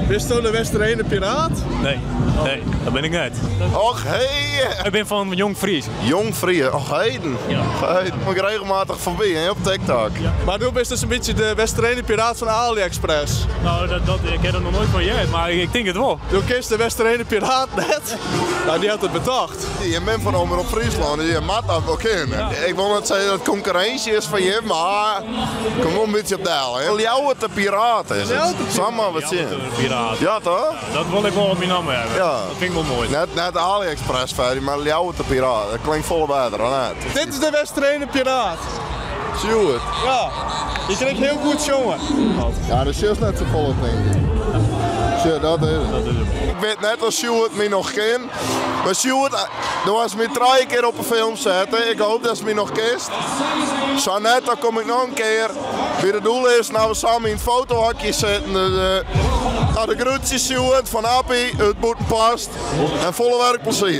Bist du de Westerene piraat? Nee, dat ben ik niet. Och, hey! Ik ben van Jong Fries. Jong Fries, och heden. Ja. Heden. Kom ik regelmatig voorbij hè, op TikTok. Ja. Maar du bist dus een beetje de Westerene piraat van AliExpress. Nou, ik heb er nog nooit van jij, maar ik denk het wel. Du kist de Westerene piraat net. Nou, die had het bedacht. Je bent van Omroep Friesland, je mag dat wel kennen. Ja. Ik wil niet zeggen dat het concurrentie is van je, maar kom wel een beetje op de hel. Hè. Jouw te piraat is het. Samen wat zien. Piraat. Ja toch? Ja, dat wil ik wel op mijn naam hebben. Ja. Dat vind ik wel mooi. Net AliExpress verder, maar jouw te piraat. Dat klinkt vol beter dan net. Dit is de Westerene piraat. Zie je het? Ja, je klinkt heel goed jongen. Ja, dat is juist net zo vol denk ik. Zie, dat is het. Ik weet net als Sjoerd me nog kent. Maar Sjoerd, er was me 3 keer op een film zetten. Ik hoop dat ze me nog kist. Zo net, dan kom ik nog een keer. Wie het doel is, nou we samen in het fotohokje zitten. De groetjes Sjoerd van Appie, het boeten past. En volle werkplezier.